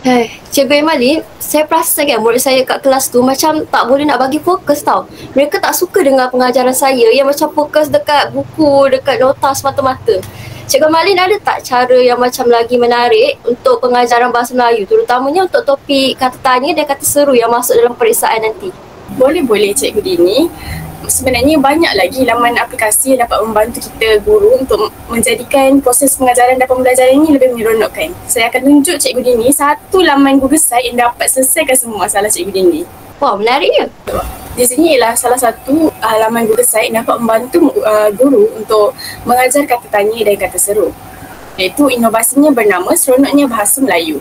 Cikgu Emalin, saya perasan kan murid saya kat kelas tu macam tak boleh nak bagi fokus tau. Mereka tak suka dengan pengajaran saya yang macam fokus dekat buku, dekat nota semata-mata. Cikgu Emalin ada tak cara yang macam lagi menarik untuk pengajaran bahasa Melayu, terutamanya untuk topik kata tanya dan kata seru yang masuk dalam peperiksaan nanti? Boleh Cikgu Dini. Sebenarnya banyak lagi laman aplikasi yang dapat membantu kita guru untuk menjadikan proses pengajaran dan pembelajaran ini lebih menyeronokkan. Saya akan tunjuk Cikgu Dini satu laman Google Site yang dapat selesaikan semua masalah Cikgu Dini. Wah, menariknya. Di sini ialah salah satu laman Google Site yang dapat membantu guru untuk mengajar kata tanya dan kata seru. Iaitu inovasinya bernama Seronoknya Bahasa Melayu.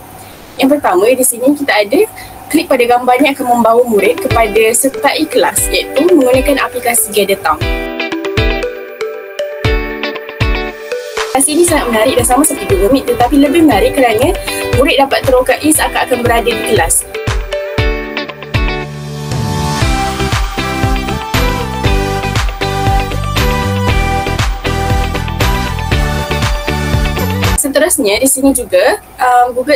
Yang pertama di sini kita ada klik pada gambar yang akan membawa murid kepada sertai kelas, iaitu menggunakan aplikasi Gather Town. Aplikasi ini sangat menarik dan sama seperti Google Meet, tetapi lebih menarik kerana murid dapat terokai seakan-akan berada di kelas. Seterusnya di sini juga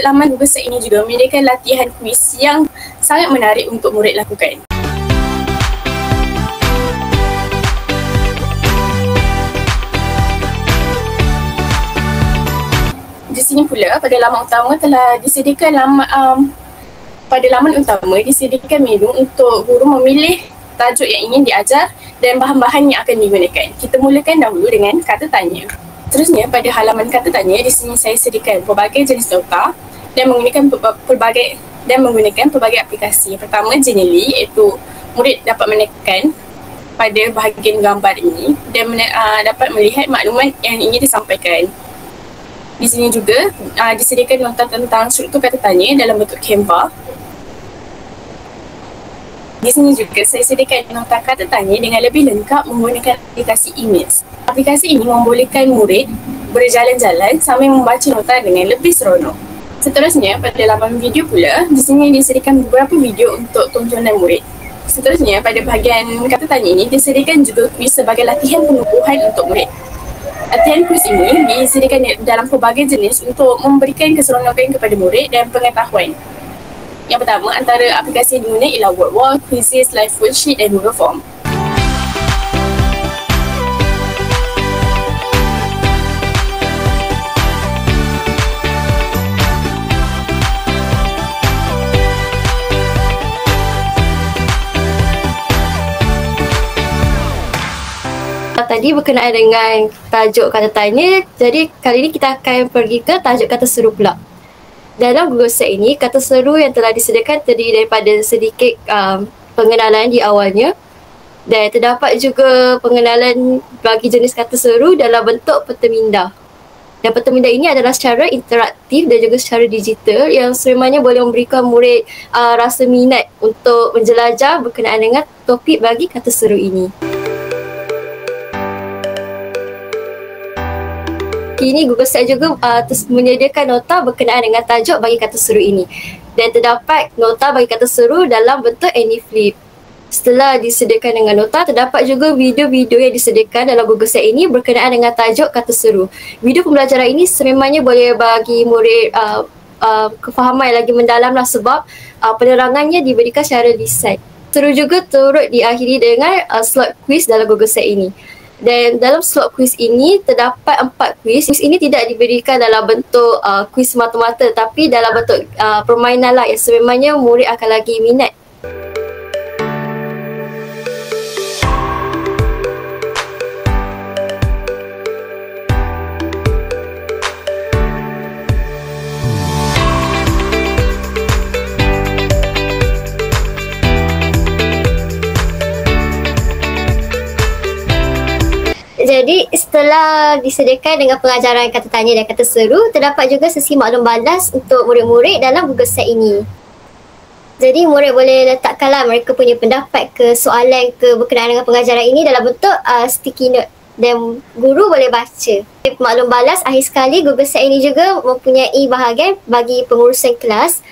laman Google Site ini juga menyediakan latihan kuis yang sangat menarik untuk murid lakukan. Di sini pula pada laman utama telah disediakan pada laman utama disediakan menu untuk guru memilih tajuk yang ingin diajar dan bahan-bahan yang akan digunakan. Kita mulakan dahulu dengan kata tanya. Seterusnya pada halaman kata tanya di sini saya sediakan pelbagai jenis nota dan menggunakan pelbagai aplikasi. Yang pertama Genially, iaitu murid dapat menekan pada bahagian gambar ini dan dapat melihat maklumat yang ingin disampaikan. Di sini juga disediakan nota tentang struktur kata tanya dalam bentuk Canva. Di sini juga saya sediakan nota kata tanya dengan lebih lengkap menggunakan aplikasi Image. Aplikasi ini membolehkan murid berjalan-jalan sambil membaca nota dengan lebih seronok. Seterusnya pada laman video pula, di sini disediakan beberapa video untuk tontonan murid. Seterusnya pada bahagian kata tanya ini disediakan juga kuis sebagai latihan pengukuhan untuk murid. Latihan kuis ini disediakan dalam pelbagai jenis untuk memberikan keseronokan kepada murid dan pengetahuan. Yang pertama antara aplikasi yang digunakan ialah Wordwall, Quizzes, Live Worksheet dan Google Form. Tadi berkenaan dengan tajuk kata tanya, jadi kali ini kita akan pergi ke tajuk kata seru pula. Dalam Google Site ini, kata seru yang telah disediakan terdiri daripada sedikit pengenalan di awalnya dan terdapat juga pengenalan bagi jenis kata seru dalam bentuk peta minda. Dan peta minda ini adalah secara interaktif dan juga secara digital yang sememangnya boleh memberikan murid rasa minat untuk menjelajah berkenaan dengan topik bagi kata seru ini. Kini Google Site juga menyediakan nota berkenaan dengan tajuk bagi kata seru ini. Dan terdapat nota bagi kata seru dalam bentuk AnyFlip. Setelah disediakan dengan nota, terdapat juga video-video yang disediakan dalam Google Site ini berkenaan dengan tajuk kata seru. Video pembelajaran ini sememangnya boleh bagi murid kefahaman yang lagi mendalamlah sebab penerangannya diberikan secara lisan. Seru juga turut diakhiri dengan slot quiz dalam Google Site ini. Dan dalam slot quiz ini terdapat 4 quiz. Quiz ini tidak diberikan dalam bentuk quiz mata-mata tapi dalam bentuk permainan lah yang sememangnya murid akan lagi minat. Jadi setelah disediakan dengan pengajaran kata tanya dan kata seru, terdapat juga sesi maklum balas untuk murid-murid dalam Google Site ini. Jadi murid boleh letakkanlah mereka punya pendapat ke soalan ke berkenaan dengan pengajaran ini dalam bentuk sticky note dan guru boleh baca. Maklum balas akhir sekali Google Site ini juga mempunyai bahagian bagi pengurusan kelas.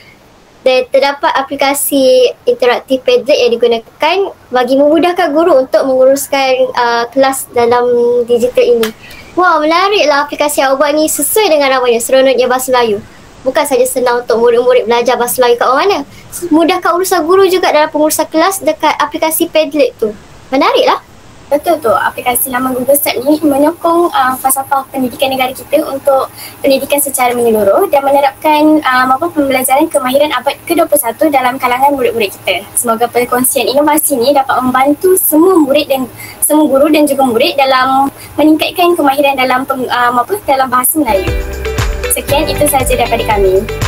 Dan terdapat aplikasi interaktif Padlet yang digunakan bagi memudahkan guru untuk menguruskan kelas dalam digital ini. Wah, menariklah aplikasi yang awak buat ni sesuai dengan namanya, Seronoknya Bahasa Melayu. bukan saja senang untuk murid-murid belajar bahasa Melayu kat mana. Mudahkan urusan guru juga dalam pengurusan kelas dekat aplikasi Padlet tu. Menariklah. Betul tu, aplikasi laman Google Step ni menyokong falsafah pendidikan negara kita untuk pendidikan secara menyeluruh dan menerapkan pembelajaran kemahiran abad ke-21 dalam kalangan murid-murid kita. Semoga perkongsian inovasi ni dapat membantu semua murid dan semua guru dan juga murid dalam meningkatkan kemahiran dalam dalam bahasa Melayu. Sekian, itu sahaja daripada kami.